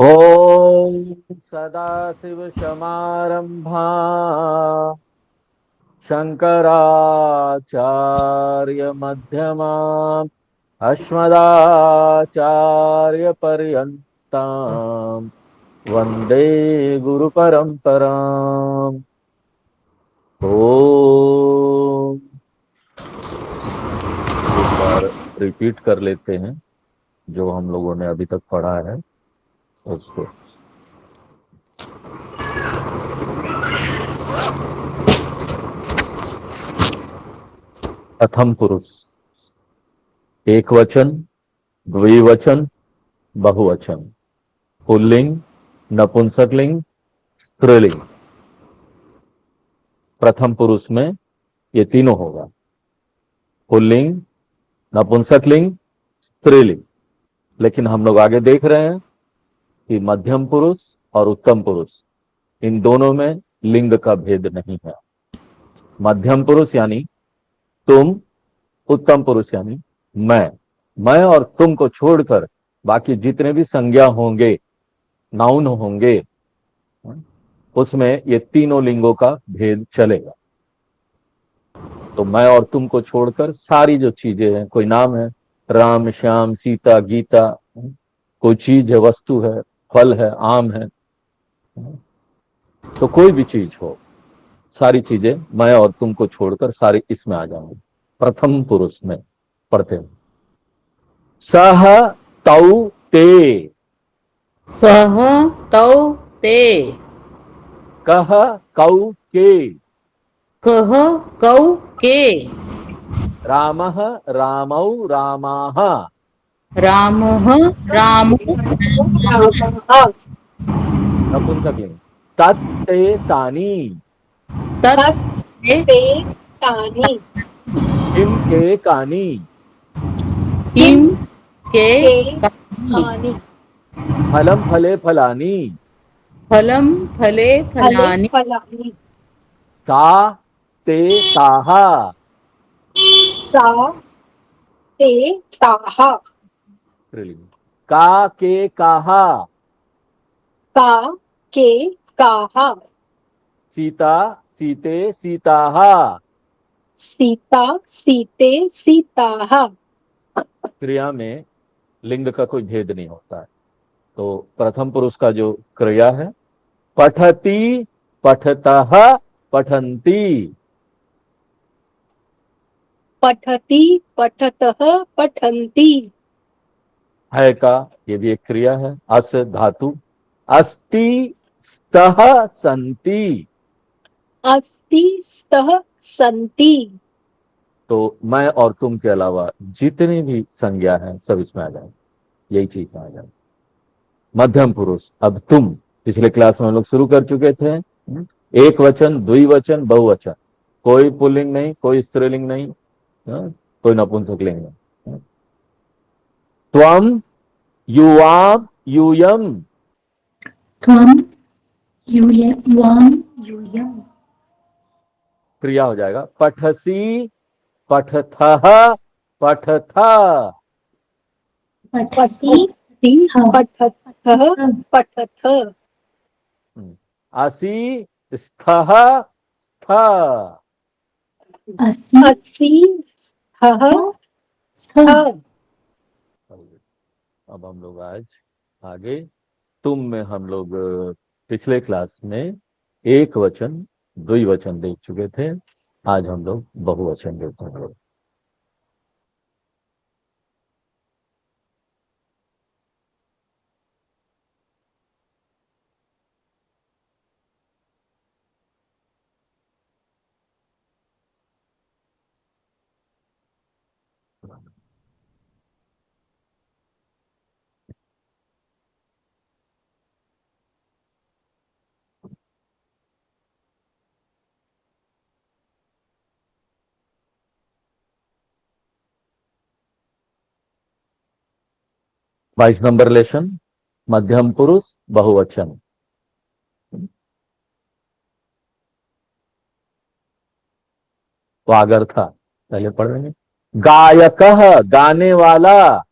ओम सदाशिवसमारंभा शंकराचार्य मध्यमाम् अस्मदाचार्यपर्यन्ताम् वंदे गुरुपरंपराम्। ओम एक बार रिपीट कर लेते हैं जो हम लोगों ने अभी तक पढ़ा है उसको। प्रथम पुरुष, एक वचन, द्विवचन, बहुवचन, पुल्लिंग, नपुंसकलिंग, स्त्रीलिंग। प्रथम पुरुष में ये तीनों होगा, पुल्लिंग, नपुंसकलिंग, स्त्रीलिंग। लेकिन हम लोग आगे देख रहे हैं कि मध्यम पुरुष और उत्तम पुरुष, इन दोनों में लिंग का भेद नहीं है। मध्यम पुरुष यानी तुम, उत्तम पुरुष यानी मैं और तुम को छोड़कर बाकी जितने भी संज्ञा होंगे, नाउन होंगे, उसमें ये तीनों लिंगों का भेद चलेगा। तो मैं और तुम को छोड़कर सारी जो चीजें हैं, कोई नाम है, राम, श्याम, सीता, गीता, कोई चीज है, वस्तु है, फल है, आम है, तो कोई भी चीज हो, सारी चीजें मैं और तुम को छोड़कर सारी इसमें आ जाएंगी। प्रथम पुरुष में पढ़ते हैं, सह तौ ते, सह तौ ते, कह कौ के, कह कौ के, रामः रामौ रामाः, रामः रामौ रामाः, नपुंसकलिंग, तत्ते तानि, तत् ते ते तानि किम के कानि, किं के के कानि, तानि फलम फले फलानि, फलं फले फले फलानि, फलानि ता ते ताः, सा ते ताः का के काः, का के काः सीता सीते सीताः। सीता सीते सीताः। क्रिया में लिंग का कोई भेद नहीं होता है। तो प्रथम पुरुष का जो क्रिया है, पठति पठतः पठन्ति, पठति पठतः पठन्ति। है का ये भी एक क्रिया है, अस धातु, अस्ति स्तः सन्ति। अस्ति स्तः सन्ति। तो मैं और तुम के अलावा जितनी भी संज्ञा है सब इसमें आ जाए, यही चीज में आ जाए। मध्यम पुरुष, अब तुम, पिछले क्लास में हम लोग शुरू कर चुके थे, एक वचन, द्विवचन, बहुवचन, कोई पुल्लिंग नहीं, कोई स्त्रीलिंग नहीं, कोई नपुंसकलिंग नहीं। त्वम, युवाम, यूयम, त्वं युवां यूयम् क्रिया हो जाएगा, पठसी पठथः पठथा, पठसि पठति पठतः पठथ। असि स्थः स्थ। असि असि स्थः स्थः स्थ। अब हम लोग आज आगे, तुम में हम लोग पिछले क्लास में एक वचन, द्विवचन देख चुके थे, आज हम लोग बहुवचन देखेंगे। 22 नंबर लेशन, मध्यम पुरुष बहुवचन। वागर था, पहले पढ़ रहे हैं, गायक, गाने वाला,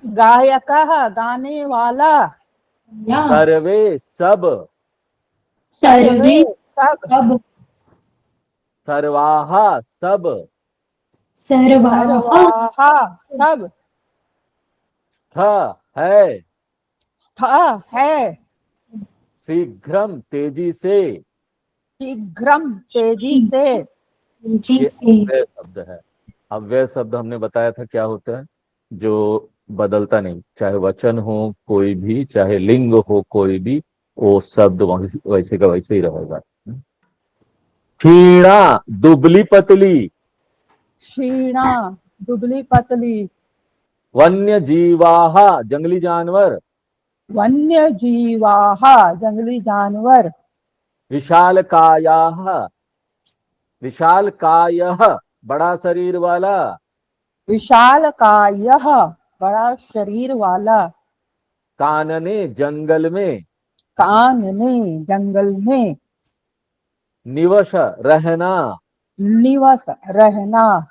गायकः गाने वाला, या सर्वे सब, सर्वे सब, सब सर्वाः सब, सर्वाः सर्वाः सब, स्थ है, स्थ है, शीघ्रम तेजी से, शीघ्रम तेजी से, तेजी ये से अव्यय शब्द है। अव्यय शब्द हमने बताया था क्या होता है, जो बदलता नहीं, चाहे वचन हो कोई भी, चाहे लिंग हो कोई भी, वो शब्द वैसे का वैसे ही रहेगा। क्षीणा दुबली पतली, क्षीणा दुबली पतली, वन्य जीवाह जंगली जानवर, वन्य जीवाः जंगली जानवर, विशाल कायाह, विशाल कायः बड़ा शरीर वाला, विशाल कायः बड़ा शरीर वाला, कानने जंगल में, कानने जंगल में, निवश रहना, निवस रहना,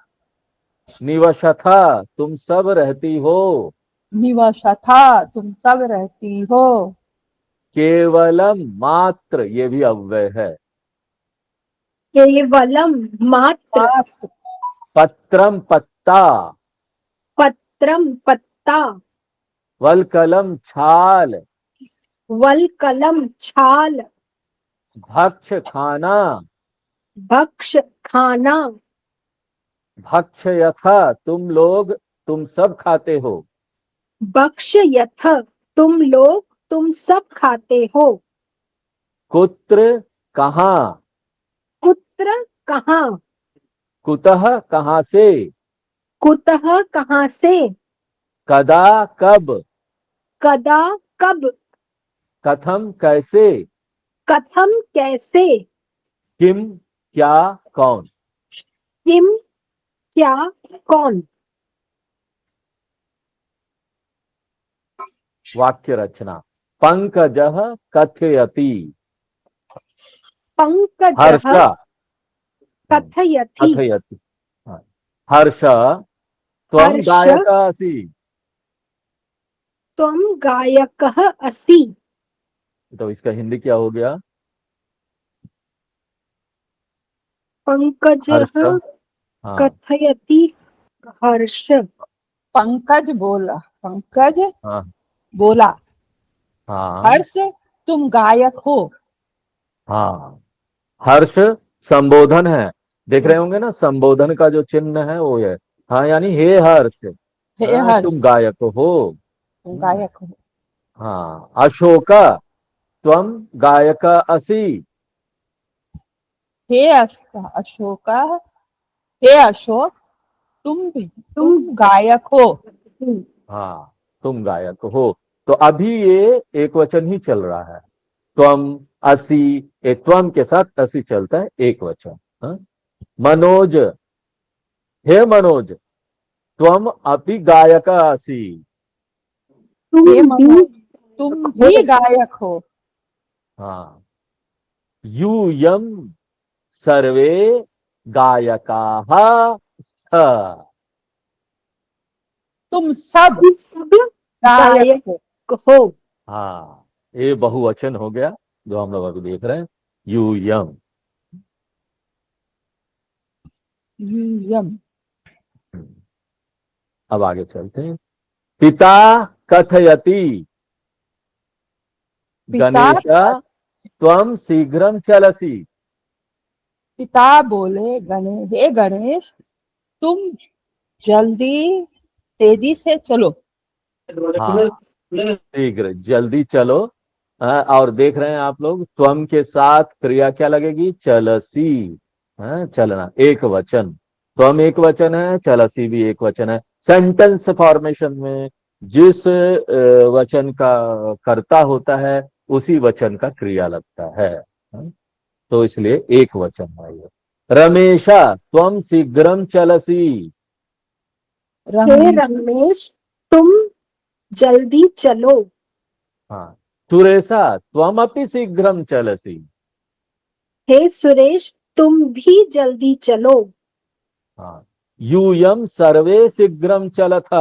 निवशथा तुम सब रहती हो, निवसथा तुम सब रहती हो, केवलम मात्र, ये भी अव्यय है। केवलम मात्र, मात्र, पत्रम पत्ता, पत्रम पत्ता, वलकलम छाल, वलकलम छाल, भक्ष खाना, भक्ष खाना, भक्ष यथा तुम लोग तुम सब खाते हो, भक्ष यथ तुम लोग तुम सब खाते हो, कुत्र कहाँ, कुत्र कहाँ, कुतः कहाँ से, कुतः कहाँ से, कदा कब, कदा कब, कथम कैसे, कथम कैसे, किम क्या कौन। किम क्या कौन। वाक्य रचना, पंकजः कथयति, पंकजः हर्ष कथयति, कथयति, हाँ। हर्ष त्वं हर्ष गायकः असि, त्वं गायकः असि, तो इसका हिंदी क्या हो गया, पंकजः हर्ष, हाँ कथयति, हर्ष, पंकज बोला, पंकज हाँ बोला, हाँ हर्ष तुम गायक हो, हाँ। हर्ष संबोधन है, देख रहे होंगे ना, संबोधन का जो चिन्ह है वो है, हाँ यानी हे हर्ष, हे हाँ, हर्ष तुम गायक हो। तुम गायक हो, हाँ। अशोक त्वं गायक असि, हे अशोक, हे अशोक तुम गायक हो, हाँ तुम गायक हो। तो अभी ये एक वचन ही चल रहा है, त्वम असि, ये त्वम के साथ असि चलता है, एक वचन। हाँ? मनोज, हे मनोज त्वम अपि गायक असि, हे तुम भी मनोज तुम भी गायक हो, हाँ। यूयम सर्वे गायकाः स्तः, तुम सब सब गायक हो, गायक हो, हाँ ये बहुवचन हो गया जो हम लोग अभी देख रहे हैं, यूयम। यूयम, अब आगे चलते हैं। पिता कथयति, पिता गणेश त्वं शीघ्रं चलसि, पिता बोले गणेश, हे गणेश तुम जल्दी तेजी से चलो, हाँ शीघ्र जल्दी चलो। हाँ, और देख रहे हैं आप लोग, त्वम के साथ क्रिया क्या लगेगी, चलसी, हाँ, चलना, एक वचन। त्वम एक वचन है, चलसी भी एक वचन है। सेंटेंस फॉर्मेशन में जिस वचन का कर्ता होता है उसी वचन का क्रिया लगता है, हाँ, तो इसलिए एक वचन है ये। रमेशा त्वम शीघ्रम चलसी, हे रमेश रमेश तुम जल्दी चलो, हाँ। सुरेशा त्वम अपि शीघ्रम चलसी, हे सुरेश तुम भी जल्दी चलो, हाँ। यूयम सर्वे शीघ्रम चलथ,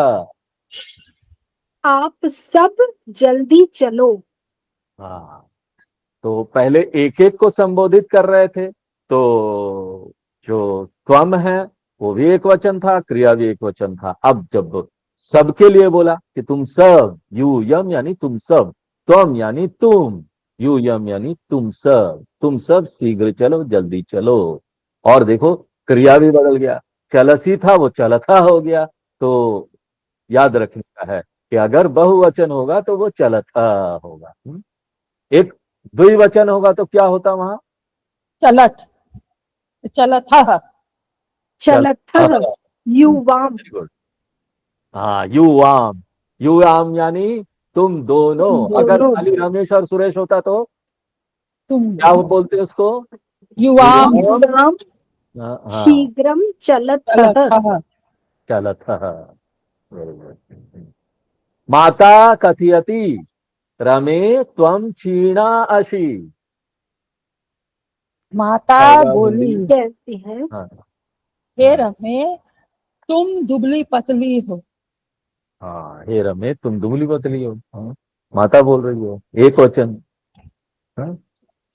आप सब जल्दी चलो। हाँ, तो पहले एक एक को संबोधित कर रहे थे, तो जो त्वम है वो भी एक वचन था, क्रिया भी एक वचन था। अब जब सबके लिए बोला कि तुम सब, यू यम यानी तुम सब, त्वम यानी तुम, यू यम यानी तुम सब शीघ्र चलो, जल्दी चलो। और देखो क्रिया भी बदल गया, चलसी था वो चलथा हो गया। तो याद रखने का है कि अगर बहुवचन होगा तो वो चलथा होगा। एक द्विवचन होगा तो क्या होता वहां? चलत, चलथ, चलथ युवाम। Very good. हाँ, युवाम, युवाम यानी तुम दोनों। तुम अगर दोनों। खाली रमेश और सुरेश होता तो तुम क्या वो बोलते हैं उसको? युवाम युवाम हाँ, शीघ्रम चलथ। चलथ, चलत। Very good. माता कथयति रमे त्वम क्षीणा अशी। माता क्या होगा बोली, हिंदी? कहती है हाँ, हे हाँ, रमे तुम दुबली पतली हो। हाँ, हे रमे तुम दुबली पतली हो। हाँ, माता बोल रही हो, एक वचन। हाँ?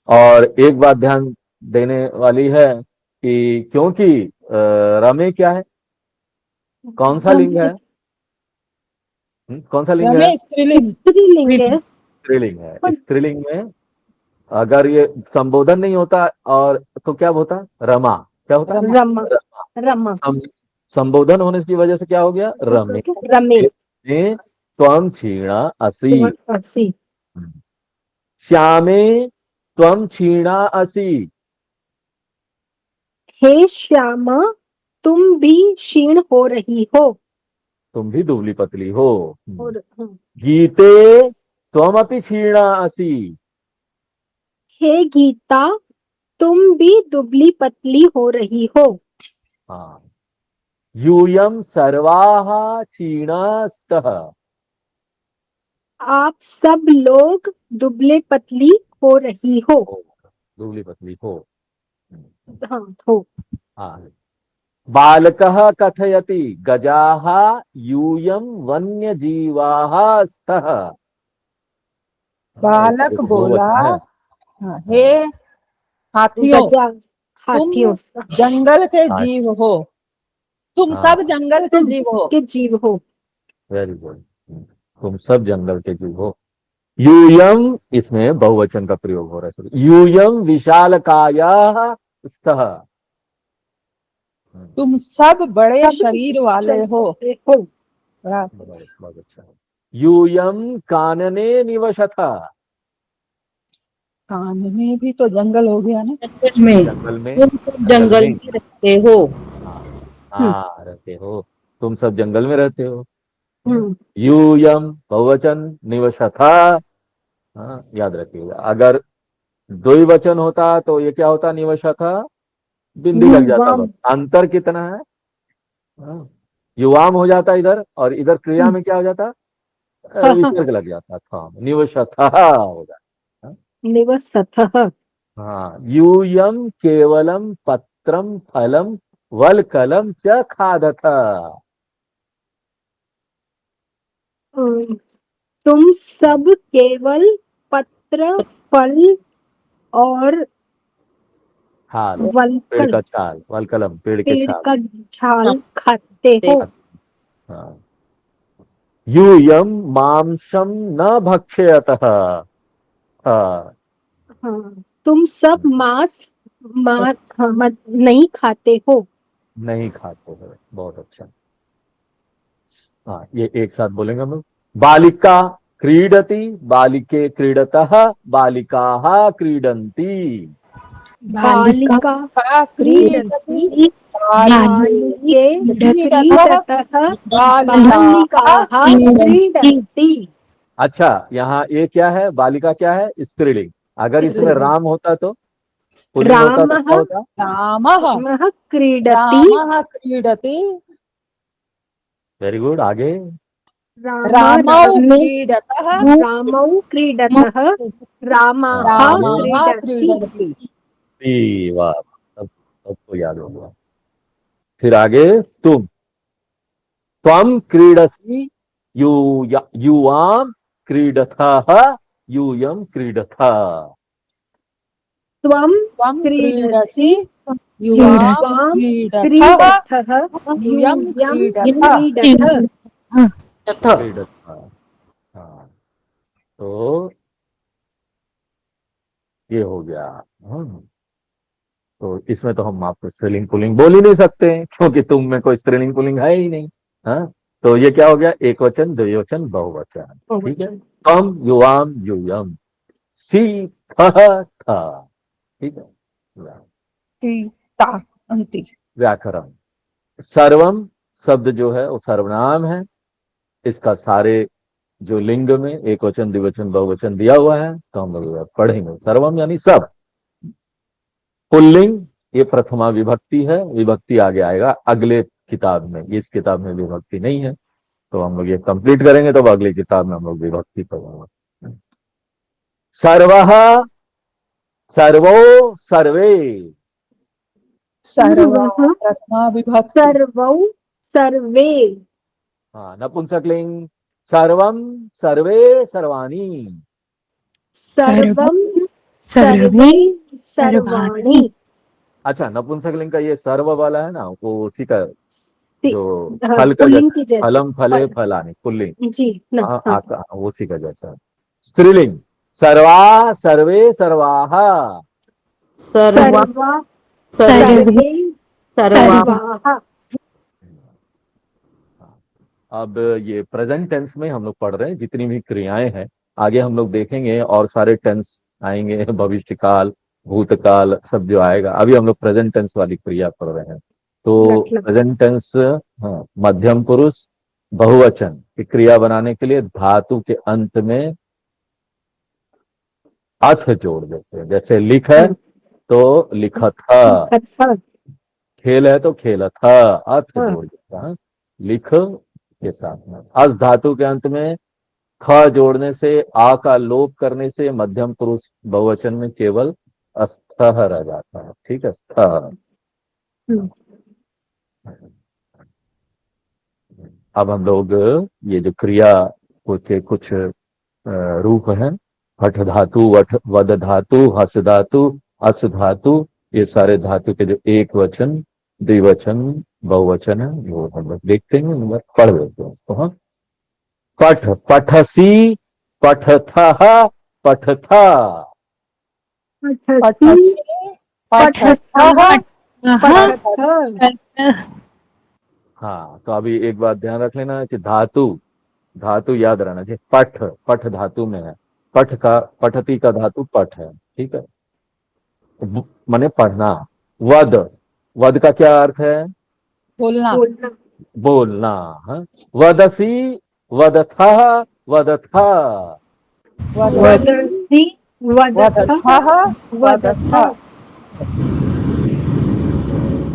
और एक बात ध्यान देने वाली है कि क्योंकि रमे क्या है, कौन सा लिंग है? कौन सा लिंग है? रमे स्त्रीलिंग, स्त्रीलिंग है। स्त्रीलिंग है। स्त्रीलिंग में अगर ये संबोधन नहीं होता और तो क्या होता? रमा। क्या होता? रमा, रमा। रमा। सं- संबोधन होने की वजह से क्या हो गया? रमे। रमे। त्वम क्षीणा असी। 80। श्यामे त्वम क्षीणा असी। हे श्यामा तुम भी क्षीण हो रही हो। तुम भी दुबली पतली हो। और गीते त्वमपि क्षीणा असी। हे गीता तुम भी दुबली पतली हो रही हो। हाँ, यूयम सर्वाः क्षीणास्तः। आप सब लोग दुबले पतली हो रही हो। दुबली पतली हो। हाँ हो। हाँ, बालकः कथयति गजाः यूयम वन्य जीवाः स्तः। इसका बालक भी बोला, बहुवचन है। हाँ, हे हाथियों गजा तुम हाथियों जंगल के हाँ, जीव हो। तुम सब जंगल के तुम जीव हो। के जीव हो। Very good. तुम सब जंगल के जीव हो। यूयम, इसमें बहुवचन का प्रयोग हो रहा है। यूयम विशालकायाः स्तः। तुम सब बड़े सब शरीर वाले हो। हो। बड़ा- बहुत अच्छा। यूयम कानने निवसथ। कान में भी तो जंगल हो गया ना। जंगल में। जंगल में। तुम सब जंगल जंगल में। में रहते हो। हाँ, हाँ, रहते हो। तुम सब जंगल में रहते हो। हम्म। यूयम बहुवचन, निवसथा। हाँ, याद रखिएगा। अगर द्विवचन होता तो ये क्या होता? निवसथा, बिंदी लग जाता, युवाम। बस अंतर कितना है। हाँ, युवाम हो जाता इधर, और इधर क्रिया में क्या हो जाता? विसर्ग लग जाता था, निवसथा हो जाता। निवसतः। हाँ, यूयम केवलम पत्रम फलम वलकलम च खादथ। तुम सब केवल पत्र फल और छाल, पेड़ वलकल का छाल, वलकलम पेड़ के पेड़ छाल। का छाल खाते हो। हाँ, यूयम मांसम न भक्षयतः। हाँ, हाँ तुम सब हाँ, नहीं खाते हो। नहीं खाते हो। बहुत अच्छा। हाँ, ये एक साथ बोलेंगे हम लोग। बालिका क्रीडति, बालिके क्रीडतः, बालिकाः क्रीडन्ति। बालिका बालिका का क्रीडति, क्रीडति, बालिके क्रीडतः, क्रीडतः, बालिकाः बालिकाः क्रीडन्ति। क्रीडन्ति। अच्छा, यहाँ ये क्या है? बालिका क्या है? स्त्रीलिंग। अगर इसमें राम होता तो, पुल्लिंग होता तो रामः क्या होता? रामः क्रीडति। रामः क्रीडति, वेरी गुड। आगे। रामौ रामे क्रीडतः, रामौ क्रीडतः, रामाः रामाः क्रीडन्ति। क्रीडन्ति। वाह, सबको याद होगा। फिर आगे, तुम त्वम क्रीडसी युवाम क्रीडथः यूयम क्रीडथा। त्वं त्वं क्रीडसि युवां युवां क्रीडथः क्रीडथः यूयं यूयं क्रीडथः। क्रीडथ। यथा क्रीडथा। हाँ, तो ये हो गया। हाँ, तो इसमें तो हम आपको स्त्रीलिंग पुल्लिंग बोल ही नहीं सकते क्योंकि तुम में कोई स्त्रीलिंग पुल्लिंग है ही नहीं। हाँ, तो ये क्या हो गया, एक वचन, द्विवचन, बहुवचन। ठीक है, तम युवाम यूयम सी था। ठीक है, सीता अंति। व्याकरण। सर्वम शब्द जो है वो सर्वनाम है। इसका सारे जो लिंग में एक वचन, द्विवचन, बहुवचन दिया हुआ है तो हम लोग पढ़ेंगे। सर्वम यानी सब। पुल्लिंग ये प्रथमा विभक्ति है, विभक्ति आगे आएगा अगले किताब में, इस किताब में विभक्ति नहीं है, तो हम लोग ये कंप्लीट करेंगे तो अगली किताब में हम लोग विभक्ति पढ़ेंगे। सर्वः, सर्वो, सर्वे। सर्वः प्रथमा विभक्ति। सर्वौ सर्वे। हाँ, नपुंसकलिंग सर्वम, सर्वे, सर्वाणी। सर्वं सर्वे सर्वाणि। अच्छा, नपुंसकलिंग का ये सर्व वाला है ना, वो उसी का जो हाँ, फल का पुल्लिंग जैसा, की जैसे। फलम फले फल। फलानी, पुल्लिंग। जी न, हाँ, हाँ। उसी का जैसा। स्त्रीलिंग सर्वा, सर्वे, सर्वाः। सर्वा सर्वा सर्वे सर्वे सर्वा सर्वाः। अब ये प्रेजेंट टेंस में हम लोग पढ़ रहे हैं, जितनी भी क्रियाएं हैं आगे हम लोग देखेंगे और सारे टेंस आएंगे, भविष्य काल, भूतकाल सब जो आएगा। अभी हम लोग प्रेजेंट टेंस वाली क्रिया पढ़ रहे हैं। तो मतलब प्रेजेंट टेंस, हाँ, मध्यम पुरुष बहुवचन की क्रिया बनाने के लिए धातु के अंत में अथ जोड़ देते हैं। जैसे लिख है तो लिखत, कथा। खेल है तो खेलत, अथ जोड़ देता है लिख के साथ में। अस धातु के अंत में ख जोड़ने से, आ का लोप करने से मध्यम पुरुष बहुवचन में केवल स्थः रह जाता है। ठीक है, स्थः। अब हम लोग ये जो क्रिया के कुछ रूप हैं, हठ धातु, वध धातु, हस धातु, अस धातु, ये सारे धातु के जो एक वचन, द्विवचन, बहुवचन है वो हम लोग देखते हैं, हम लोग पढ़ लेते हैं इसको। हाँ, पठ, पठसी, पठथः, पठथा। पठति पठस्थः पठथ। हाँ, तो अभी एक बात ध्यान रख लेना है कि धातु, धातु याद रहना चाहिए। पठ, पठ धातु में है, पठ का, पठती का धातु पठ है। ठीक है, माने पढ़ना। वद, वद का क्या अर्थ है, बोलना। बोलना। बोलना। हाँ, वदसी, वदथः, वदथा। वदति वदथ वदथः वदथ। वदथ।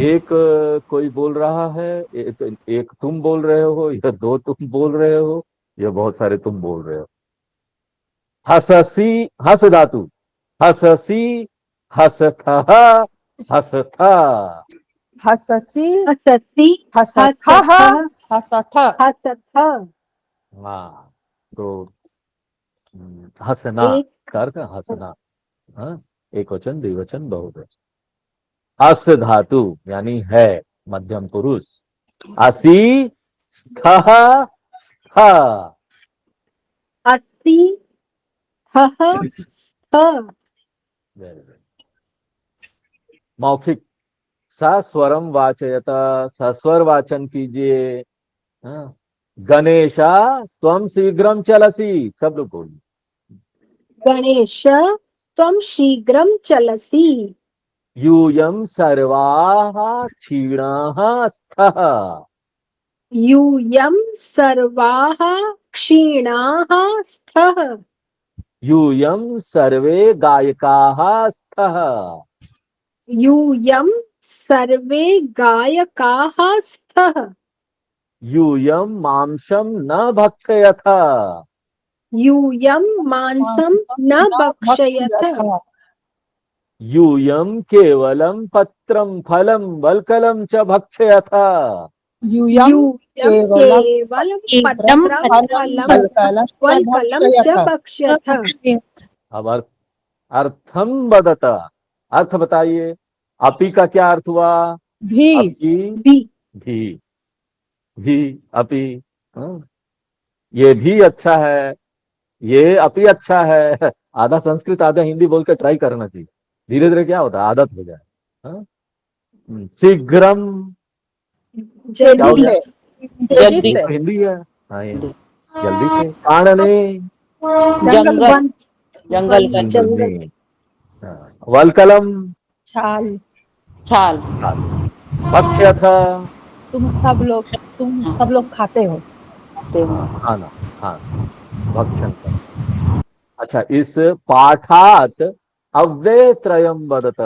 एक कोई बोल रहा है, एक तुम बोल रहे हो, या दो तुम बोल रहे हो, या बहुत सारे तुम बोल रहे हो। हससी, हस धातु, हससी, हसथः, हसथा। हससि हसति हसथः हसथ हसथ। हसथ। हाँ, तो हंसना एक का अर्थ है हंसना। हाँ, एक वचन, द्विवचन, बहुवचन। अस धातु यानी है, मध्यम पुरुष। असी, स्थः, स्था। अस्ति थः थ। मौखिक, सस्वरम वाचयता, सस्वर वाचन कीजिए। हाँ, गणेशा त्वम शीघ्रम चलसी, सब लोग बोलिए। गणेश त्वं शीघ्रं चलसि। यूयम सर्वाः क्षीणाः स्तः। यूयं सर्वाः क्षीणाः स्तः। यूयम सर्वे गायकाः स्तः। यूयं सर्वे गायकाः स्तः। यूयम मांसम न भक्षयथ। यूयं मांसं न भक्षयथ। यूयम केवलम पत्रम फलम वल्कलम च भक्षयथ। यूयम यूयम केवलम केवल केवलम पत्रम पत्रम फलम वल्कलम च भक्ष्यथ। अब अर्थम बदत, अर्थ बताइए। अपी का क्या अर्थ हुआ? भी अपी, भी भी, भी, अपी। हाँ? ये भी अच्छा है, ये अपी अच्छा है। आधा संस्कृत आधा हिंदी बोल के ट्राई करना चाहिए, धीरे धीरे क्या होता है आदत हो जाए। हाँ? शीघ्रम क्या हो तेजी गया? से, जल्दी ये से। तो हिंदी है। हाँ, ये जल्दी से। कानने, जंगल, वन जंगल का जंगल में। हाँ, वलकलम, छाल। छाल। भक्ष्य था। तुम सब लोग खाते हो। खाते हाँ, हैं। खाना, खाना, भक्षण कर। अच्छा, इस पाठात अव्यय त्रयम बदत,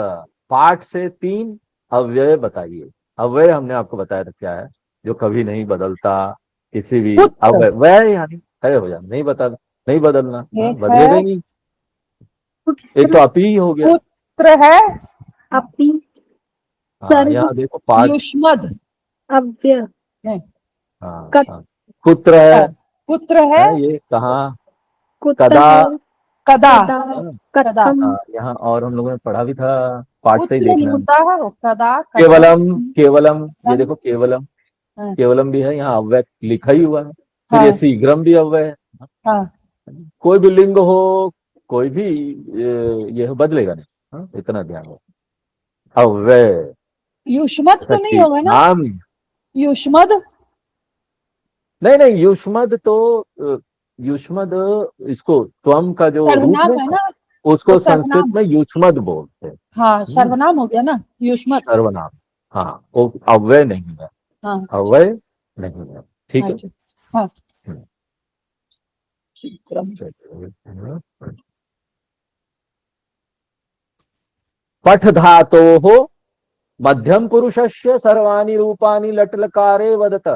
पाठ से 3 अव्यय बताइए। अव्यय हमने आपको बताया था क्या है, जो कभी नहीं बदलता, किसी भी पुत्र अव्यय, वह यानी तय हो जाना, नहीं बता, नहीं बदलना। हाँ, एक है, बदलेगा ही नहीं। एक तो पुत्र अपी हो गया। पुत्र है, अपि हाँ, सर्व यहाँ देखो पाठ। युष्मद अव्यय नहीं, हाँ, कत हाँ, पुत्र है। पुत्र है, ये कहाँ? कुतः कदा। कदा, कदा हाँ, कदा। कथम हाँ, यहाँ और हम लोगों ने पढ़ा भी था, पाठ से ही पुत्र नहीं देखना है। होता है वो, कदा, कथम। केवलम, केवलम, ये देखो केवलम, हाँ, केवलम भी है, यहाँ अव्यय लिखा ही हुआ है। फिर ये हाँ, शीघ्रम भी अव्यय है। हाँ। कोई भी लिंग हो, कोई भी ये बदलेगा नहीं। हाँ, इतना ध्यान रखो। अव्यय, युष्मद ऐसा तो नहीं कि होगा ना? नाम, युष्मद नहीं नहीं, युष्मद तो युष्मद, इसको त्वम का जो रूप सर्वनाम है है ना, ना, वो उसको संस्कृत सर्वनाम। में युष्मद बोलते हैं। हाँ, सर्वनाम हो गया ना युष्मद। सर्वनाम। हाँ, वो अव्यय नहीं है, हाँ, अव्यय नहीं है। ठीक हाँ है। जी, हाँ। हम्म, शीघ्रम। चलिए। पठ धातो हो मध्यम पुरुषस्य सर्वाणि रूपाणि लट्लकारे वदत।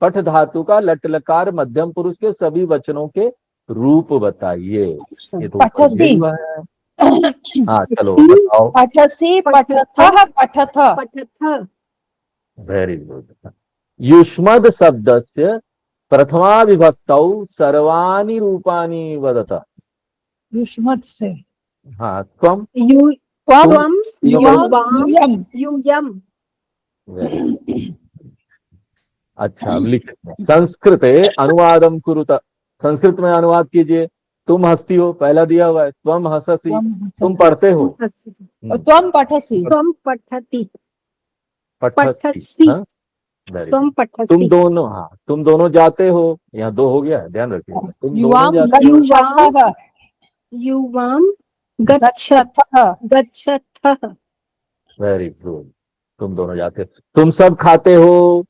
पठ धातु का लट्लकार मध्यम पुरुष के सभी वचनों के रूप बताइए। ये तो ऊपर दिया पठसी, ही हुआ है। हाँ, चलो बताओ। पठसी, पठथ, पठथ। पठथ वेरी गुड। युष्मद शब्दस्य प्रथमा विभक्तौ सर्वाणि रूपाणि वदत। युष्मद से हाँ, त्वम, यु त्वम, तुम, त्वम युवम। युवाम यूयम। यूयम वेरी गुड। अच्छा, अब लिखते हैं। संस्कृत अनुवादम कुरुत, संस्कृत में अनुवाद कीजिए। तुम हंसती हो, पहला दिया हुआ है, त्वम हंससी, त्वम तुम हससि। पढ़ते हो। त्वम पठसि। त्वम पठति पठसी। पठसि हाँ, वेरी त्वम गुड। तुम पठसि दोनों, हाँ, तुम दोनों जाते हो, यहाँ 2 हो गया है, ध्यान रखिएगा, तुम दोनों युवाम जाते हो। गच्छथः, युवाम गच्छत गच्छथः। गच्छथः वेरी गुड, तुम दोनों जाते हो। तुम सब खाते हो।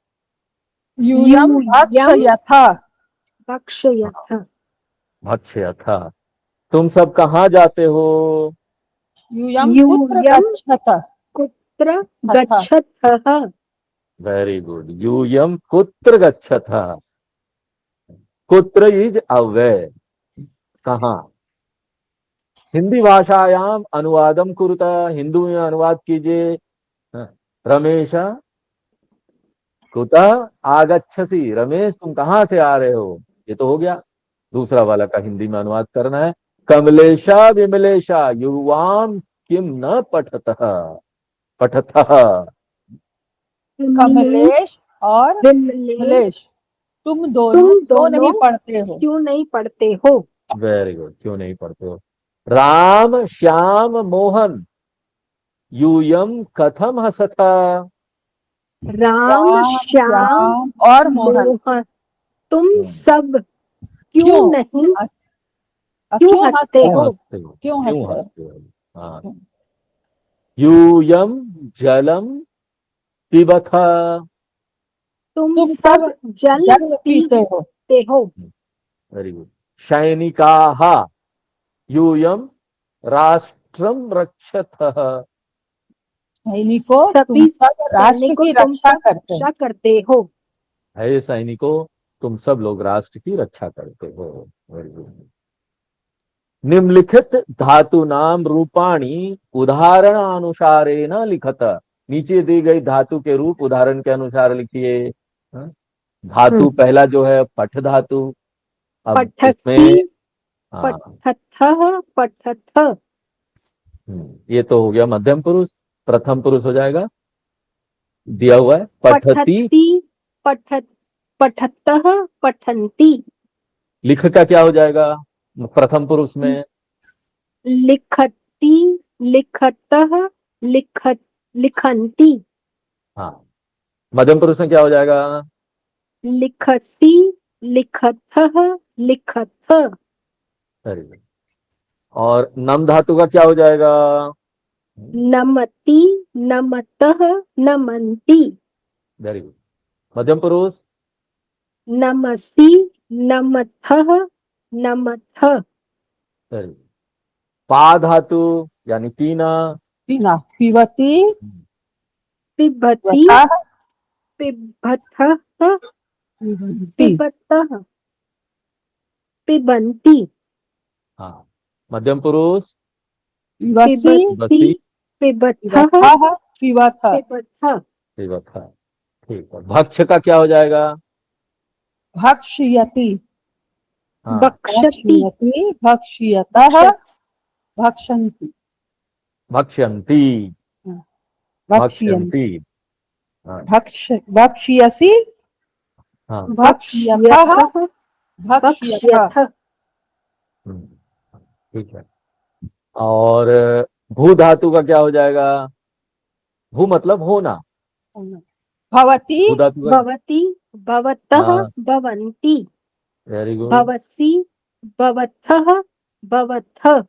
यूयम यूयम भक्षयथ। भक्षयथ अच्छा था। तुम सब कहाँ जाते हो? यूयम कुत्र यूयम गच्छथ। कुत्र अथ, गच्छथः वेरी गुड। यूयम कुत्र गच्छथ। कुत्र इज अव्यय, कहाँ। हिंदी भाषायाम अनुवादम कुरुता, हिंदू में अनुवाद कीजिए। हाँ, रमेश कुतः आगच्छसी, रमेश तुम कहाँ से आ रहे हो। ये तो हो गया। दूसरा वाला का हिंदी में अनुवाद करना है। कमलेशा विमलेशा युवाम किम न पठतः, पठतः। कमलेश और विमले मलेश, तुम दोनों तुम क्यों नहीं दोनों पढ़ते हो? क्यों नहीं पढ़ते हो? वेरी गुड, क्यों नहीं पढ़ते हो। राम श्याम मोहन यूयम कथम हसथा। राम राम, श्याम श्याम और मोहन मोहन तुम हम्म, सब क्यों क्यों नहीं क्यों क्यों हंसते हंसते क्यों हो? हो? हंसते हो, क्यों क्यों हंसते हो? हंसते हो। हाँ, यूयम जलम पिबथ। तुम तुम सब सब जल जल पीते हो। पीते हो। Very good. सैनिका यूयम राष्ट्रम रक्षथ। सैनिकों, तुम सभी सब राष्ट्र सैनिकों की तुम रक्षा सब करते हो। रक्षा करते हो। है सैनिकों, तुम सब लोग राष्ट्र की रक्षा करते हो। Very good. निम्नलिखित धातु नाम रूपाणी उदाहरण अनुसारेण लिखत। नीचे दी गई धातु के रूप उदाहरण के अनुसार लिखिए। हाँ? धातु पहला जो है पठ धातु, अब पठति इसमें हाँ, पठथः पठथ ये तो हो गया मध्यम पुरुष। प्रथम पुरुष हो जाएगा, दिया हुआ है पठती। पठति पठत पठतः पठन्ति लिख का क्या हो जाएगा प्रथम पुरुष में? लिखति लिखतः लिखत लिखन्ति हाँ, मध्यम पुरुष में क्या हो जाएगा? लिखसि लिखथः लिखथ वेरी गुड। और नम धातु का क्या हो जाएगा? नमति नमतः नमन्ति वेरी गुड। मध्यम पुरुष? नमसि नमथः नमथ वेरी गुड। पा धातु यानी पीना। पीना, पिबती, पिबति वतः, पिबथः पिबन्ति, पिबतः पिबन्ति हाँ, मध्यम पुरुष? पिबसि, पिबसि पिबथः पिबथः, पिबथ, पिबथ पिबथ। ठीक है। भक्ष का क्या हो जाएगा? भक्ष्यति, हाँ, बक्षति भक्ष्यति, भक्ष्यतः, भक्षन्ति, भक्ष्यन्ति। भक्ष्यन्ति, भक्ष्यन्ति। हाँ, भक्ष्यसि, हाँ, भक्ष्यतः, भक्ष्यथः भक्ष्यथ, भक्ष्यथ ठीक है। और भू धातु का क्या हो जाएगा? भू मतलब होना। भवति, भू धातु का भवति भवतः हाँ, भवन्ति वेरी गुड। भवसि भवथः भवथ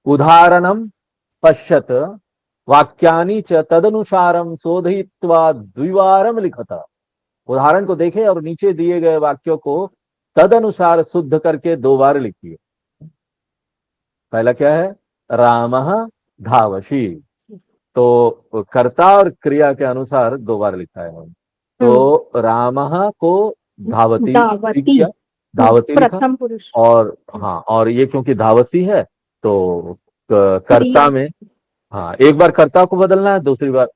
उदाहरणम पश्यत वाक्यानि च तदनुसारम शोधयित्वा द्विवारम लिखत। उदाहरण को देखे और नीचे दिए गए वाक्यों को तदनुसार शुद्ध करके 2 बार लिखिए। पहला क्या है? रामः धावसी, तो कर्ता और क्रिया के अनुसार 2 बार लिखा है। तो रामः को धावती धावती किया, धावती लिखा। प्रथम पुरुष और हाँ, और ये क्योंकि धावसी है तो कर्ता में हाँ, एक बार कर्ता को बदलना है, दूसरी बार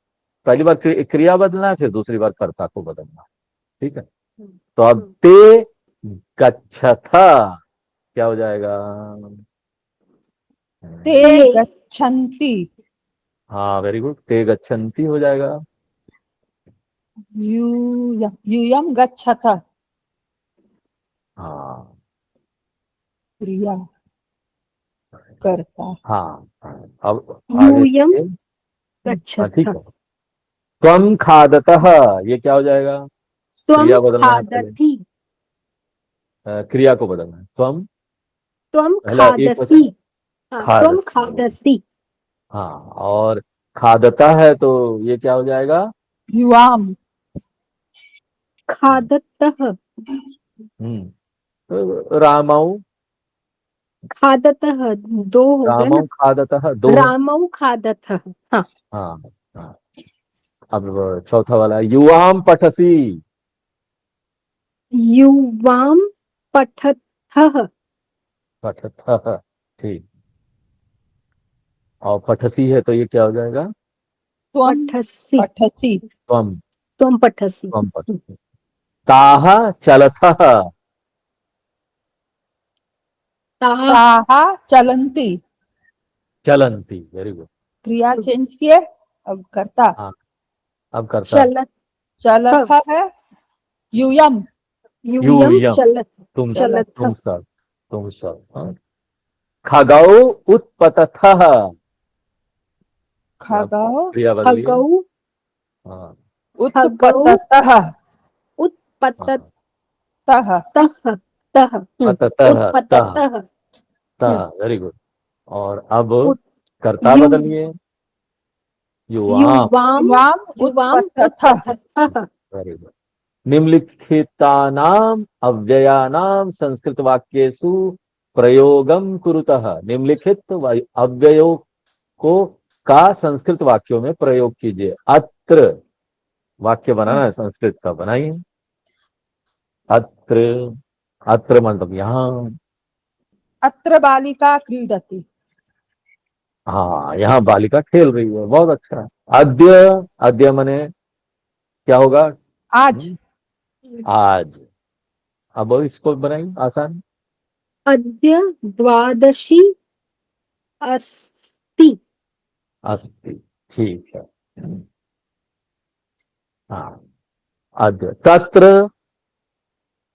पहली बार क्रिया बदलना है, फिर दूसरी बार कर्ता को बदलना है। ठीक है। तो अब ते गच्छथ क्या हो जाएगा? ते गच्छन्ति, हाँ, वेरी गुड। ते गच्छन्ति हो जाएगा। यूयं गच्छथ, हाँ, क्रिया कर्ता, हाँ, अब आगे यूयं देखिए। हाँ, ठीक गच्छथ है। त्वं खादतः ये क्या हो जाएगा? त्वं क्रिया बदलना है पहले। खादति क्रिया को बदलना है। त्वं त्वं पहला एक खादसि वचन त्वं खादति। खादसि हाँ, और खादता है तो ये क्या हो जाएगा? युवाम, खादतः तो रामौ खादतः 2 हो गया ना। रामौ खादतः 2 है। रामौ खादतः हाँ हाँ, हाँ। अब चौथा वाला युवाम पठसी। युवां पठथः पठतः, ठीक। और पठसी है तो ये क्या हो जाएगा? त्वं पठसि पठसि, त्वं त्वं पठसि त्वं पठसि। ताः चलतः ताः ताः चलन्ति, चलन्ति, वेरी गुड। क्रिया चेंज किए, अब कर्ता, हाँ, अब करता चलत चलथ है, यूयम, यूयं यूयम चलत तुम चलत तुम सब हाँ। खगौ उत्पतथः खगौ क्रिया बदलिए। खगौ हाँ, उत्पततः, उत्पततः तः, तः अततः उत्पततः वेरी गुड। और अब उत- कर्ता यु- बदलिए। युवाम, युवां युवाम युवां उत्पततः, उत्पततः वेरी गुड। निम्नलिखितानाम अव्ययानाम संस्कृत वाक्येषु प्रयोगम कुरुतः। निम्नलिखित अव्ययों को का संस्कृत वाक्यों में प्रयोग कीजिए। अत्र वाक्य बनाना है संस्कृत का, बनाइए। अत्र, अत्र मतलब यहाँ। अत्र बालिका क्रीडति, हाँ, यहाँ बालिका खेल रही है, बहुत अच्छा है। अद्य, अद्य मने क्या होगा? आज। आज। अब इसको बनाई आसान। अद्य द्वादशी अस्ति। अस्ति, ठीक है। हाँ, अद्य। तत्र,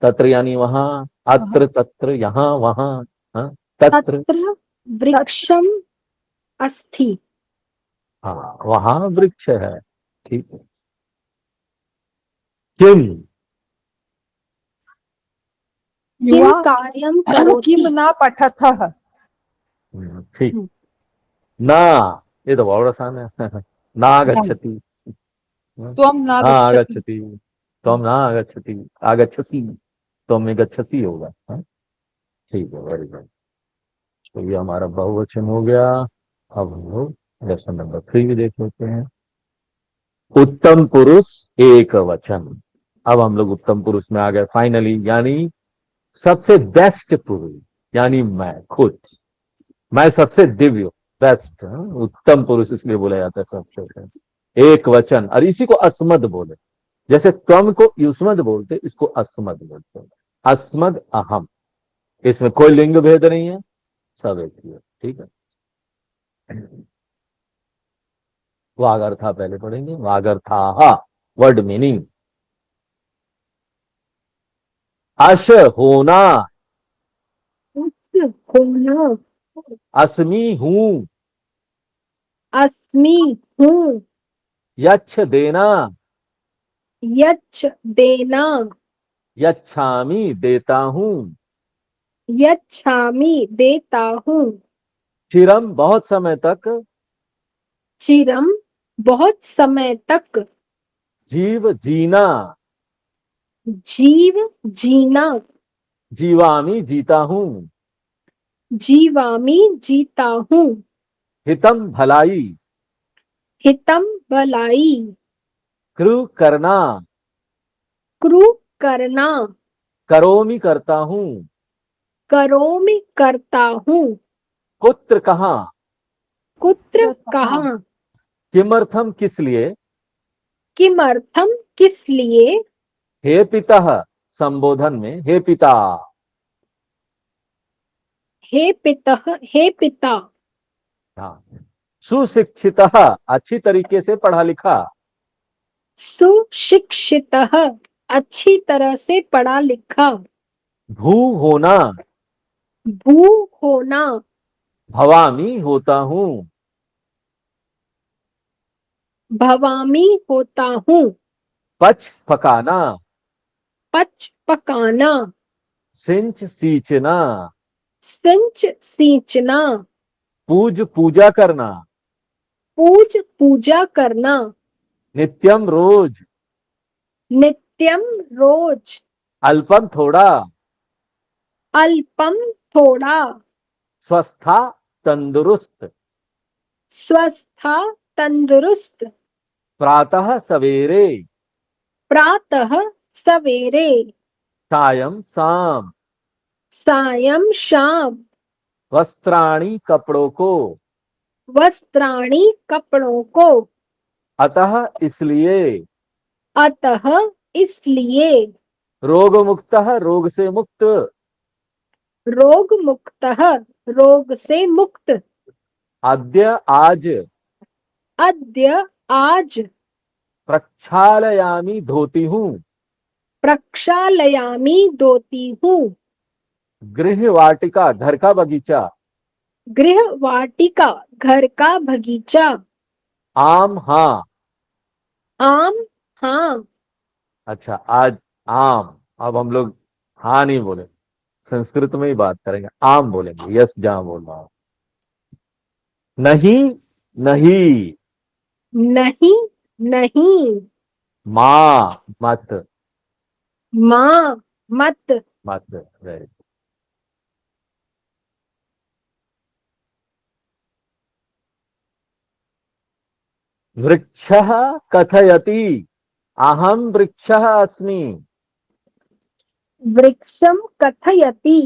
तत्र यानी वहां, अत्र तत्र यहाँ वहां। हाँ, तत्र। तत्र वृक्षम अस्ति। हाँ, वहां वृक्ष है, ठीक है। किम, किम युवा कार्यम करोति। किम न पठतः। ठीक। ना, ये तो बहुत आसान है। ना आगच्छति। त्वं न ना गच्छति। आगच्छति, त्वं ना आगच्छति, आगच्छसि, त्वं में गच्छसि होगा। हाँ? ठीक है, वेरी गुड। तो ये हमारा बहुवचन हो गया। अब हम लोग लेसन नंबर 3 भी देख लेते हैं। उत्तम पुरुष एक वचन। अब हम लोग उत्तम पुरुष में आ गए फाइनली, यानी सबसे बेस्ट पुरुष, यानी मैं खुद, मैं सबसे दिव्य, बेस्ट। उत्तम पुरुष इसलिए बोला जाता है संस्कृत में। एक वचन, और इसी को अस्मद बोले। जैसे त्वम को युष्मद बोलते, इसको अस्मद बोलते हैं। अस्मद अहम, इसमें कोई लिंग भेद नहीं है, सब एक ही है, ठीक है। वागर्था पहले पढ़ेंगे। वागर्था, वर्ड मीनिंग। अश होना, होना। अस्मि हूं, अस्मि हूँ। यच्छ देना, यच्छ देना। यच्छामि देता हूं, यच्छामि देता हूँ। चिरम बहुत समय तक, चिरम बहुत समय तक। जीव जीना, जीव जीना। जीवामी जीता हूं, जीवामि जीता हूँ। हितम भलाई, हितम भलाई। कृ करना, कृ करना। करोमि करता हूं, करोमि करता हूँ। कुत्र कहाँ, कुत्र कहाँ। किमर्थम किस लिए, किमर्थम किस लिए। हे पिता, संबोधन में हे पिता, हे पितः हे पिता। हाँ, सुशिक्षित, अच्छी तरीके से पढ़ा लिखा, सुशिक्षितः अच्छी तरह से पढ़ा लिखा। भू होना, भू होना। भवामी होता हूं, भवामी होता हूँ। पच पकाना, पच पकाना। सिंच सींचना, सिंच सींचना। पूज पूजा करना, पूज पूजा करना। नित्यम रोज, नित्यम रोज। अल्पम थोड़ा, अल्पम थोड़ा। स्वस्था तंदुरुस्त, स्वस्था तंदुरुस्त। प्रातः सवेरे, प्रातः सवेरे। सायं शाम, सायं शाम। वस्त्राणि कपड़ों को, वस्त्राणि कपड़ों को। अतः इसलिए, अतः इसलिए। रोग मुक्त, रोग से मुक्त, रोग मुक्तः रोग से मुक्त। अद्य आज, अद्य आज। प्रक्षालयामी धोती हूँ, प्रक्षालयामी धोती हूँ। गृह वाटिका घर का बगीचा, गृह वाटिका घर का बगीचा। आम हाँ, आम हाँ। अच्छा आज आम। अब हम लोग हाँ नहीं बोले, संस्कृत में ही बात करेंगे, आम बोलेंगे। यस, जहां बोल रहा हूं। नहीं नहीं, नहीं नहीं। माँ मत, माँ मत। मत, right। वृक्षः कथयति, अहम वृक्षः अस्मि, वृक्षम कथयति।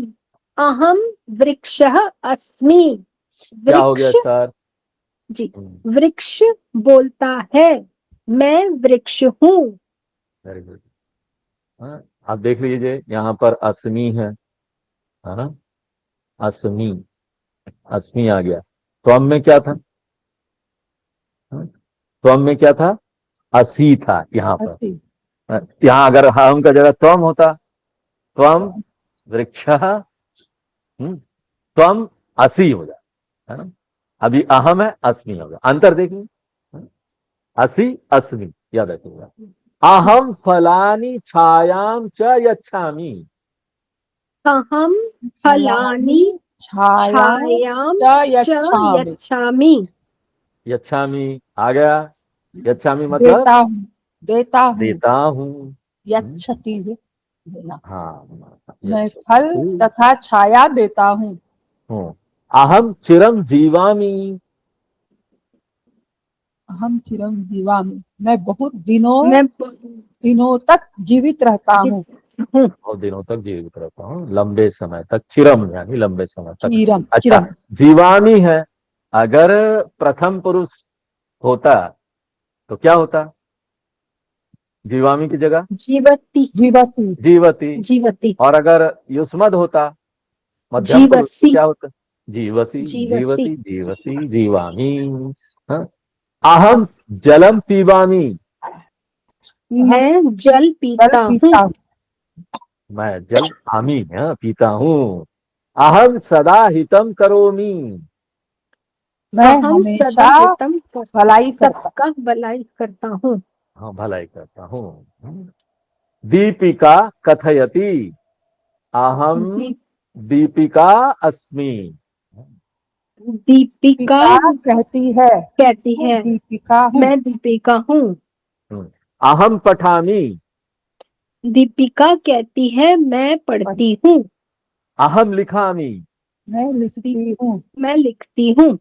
अहम वृक्षः अस्मि। क्या हो गया वृक्ष। सर? जी। वृक्ष बोलता है मैं वृक्ष हूँ। Very good. हाँ, आप देख लीजिए यहाँ पर अस्मि है ना, अस्मि, अस्मि आ गया। त्वम में क्या था? हाँ, त्वम में क्या था? असी था यहाँ पर। असी। यहाँ अगर हम का जगह त्वम होता, त्वम वृक्ष, त्वम असी हो जाए, है ना। अभी अहम है, अस्मि होगा। अंतर देखिए, असी अस्मि, याद रखिएगा। अहम फलानी छायाम च यच्छामि। अहम फलानि छायां छायां च च यच्छामि। यच्छामि। यच्छामि आ गया। यच्छामि मतलब देता हूँ, देता हूँ। देता हूँ। यच्छति है देना। हाँ, मैं फल तथा छाया देता हूँ। अहम चिरम जीवामी। हम चिरं जीवामि, मैं बहुत दिनों मैं दिनों तक जीवित रहता हूँ। हूँ। बहुत दिनों तक जीवित रहता हूँ, लंबे समय तक। चिरम यानी लंबे समय तक। चिरम, अच्छा, चिरम। जीवामी है, अगर प्रथम पुरुष होता तो क्या होता? जीवामी की जगह जीवती जीवती, जीवती। जीवती और अगर युष्मद होता, मध्यम पुरुष, तो जीवसी क्या होता? जीवसी, जीवसी। जीवती, जीवसी, जीवामी। हाँ? अहम जलम पीवामी। मैं जल जल पीता हूँ। पीता हूँ। मैं जल आमी पीता हूँ। अहम सदा हितम करोमी। मैं अहम सदा हमेशा हितम भलाई करता सबका भलाई करता हूँ। हाँ, भलाई करता हूँ। दीपिका कथयति। अहम दी- दीपिका अस्मि। दीपिका पिता कहती है, कहती मैं है दीपिका हूँ। मैं दीपिका हूँ। अहम पठामी। दीपिका कहती है मैं पढ़ती हूँ। अहम लिखामी। मैं लिखती हूँ। मैं लिखती हूँ।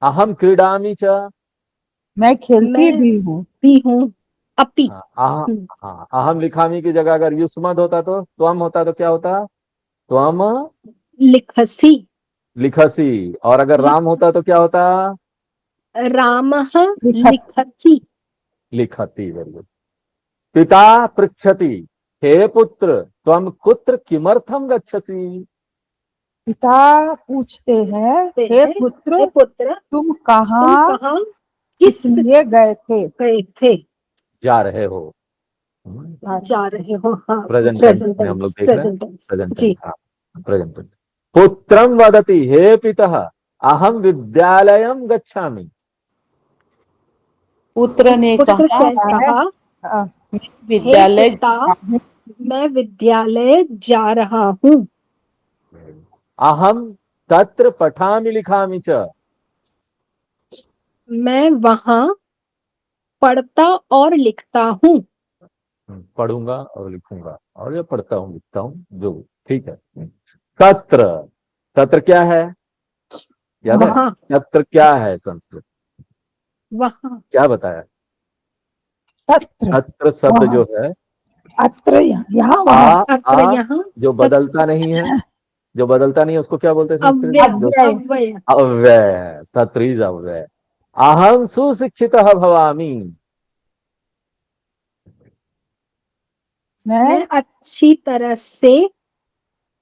अहम क्रीडामी च। मैं खेलती मैं भी हूँ। भी हूँ। अपी। हाँ, हाँ, अहम लिखामी की जगह अगर युष्मद होता तो त्वम होता तो क्या होता? त्वम लिखसी लिखसी। और अगर राम होता तो क्या होता? रामः लिखत, लिखति। लिखति। Very good. पिता पृच्छति, हे पुत्र त्वम कुत्र किमर्थम गच्छसि। पिता पूछते हैं, हे पुत्र हे पुत्र तुम तुम कहाँ कहाँ किस किस लिए गए थे। गए थे। जा रहे हो। जा रहे हो। हाँ, प्रेजेंट टेंस प्रेजेंट में हम लोग टेंस देख रहे हैं। प्रेजेंट टेंस प्रेजेंट जी। टेंस, हाँ, प्रेजेंट टेंस। पुत्रम वदति, हे पितः अहम विद्यालयम गच्छामि। पुत्र ने पुत्र कहा, कहा हाँ, हे विद्यालय पिता मैं विद्यालय जा रहा हूँ। अहम तत्र पठामि लिखामि च। मैं वहाँ पढ़ता और लिखता हूँ। पढ़ूंगा और लिखूंगा, और ये पढ़ता हूँ लिखता हूँ, जो ठीक है। तत्र, तत्र क्या है? याद है? वहाँ तत्र क्या है संस्कृत? वहाँ क्या बताया? तत्र, तत्र शब्द वहाँ, जो है, अत्र, यहाँ, आ वहाँ। अत्र आ यहाँ जो बदलता नहीं है, जो बदलता नहीं है उसको क्या बोलते हैं संस्कृत अव्यय में? जो अव्यय, अव्यय अव्यय, तत्र इज अव्यय। अहम सुशिक्षितः भवामि। मैं मैं अच्छी तरह से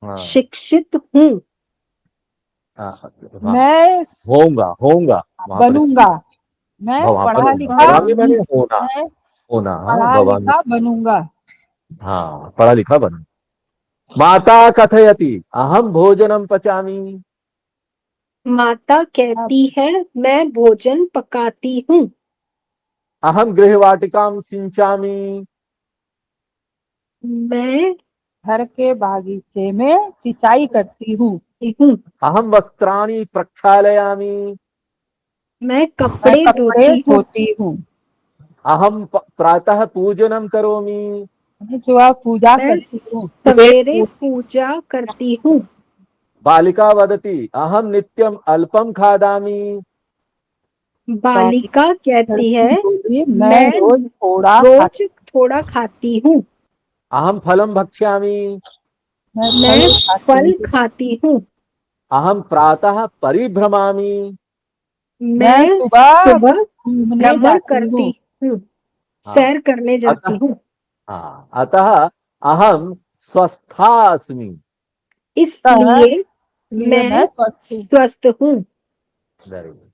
हाँ, शिक्षित हूँ। हाँ, मैं होऊंगा, होऊंगा वहां पर बनूंगा। मैं वहां पर पढ़ा होऊंगा। लिखा, भवामी मैंने होना, मैं होना, हाँ, पढ़ा भवामी, लिखा बनूंगा। हाँ, पढ़ा लिखा बना। माता कथयति, अहम भोजनम पचामी। माता कहती है मैं भोजन पकाती हूँ। अहम गृहवाटिकाम सिंचामी। मैं घर के बागीचे में सिंचाई करती हूँ। हूँ। अहम वस्त्राणि प्रक्षालयामी। मैं मैं कपड़े कपड़े धोती हूँ। धोती हूँ। अहम प्रातः पूजनम करोमि। मैं सुबह पूजा मैं करती हूँ। सवेरे पूजा करती हूँ। बालिका वदति, अहम नित्यम अल्पम खादामी। बालिका कहती है लड़की बोली, मैं मैं रोज थोड़ा रोज खाती थोड़ा खाती हूँ। अहम फलम भक्ष्यामि। हूँ। मैं मैं फल खाती फल हूँ। खाती हूँ। अहम प्रातः परिभ्रमामि। मैं मैं सुबह सुबह घूमने भ्रमण जाती करती हूँ। हूँ। हाँ, सैर करने जाती अतः हूँ। हाँ, अतः अहम स्वस्थास्मि। इसलिए मैं मैं स्वस्थ हूँ। स्वस्थ हूँ। Very good.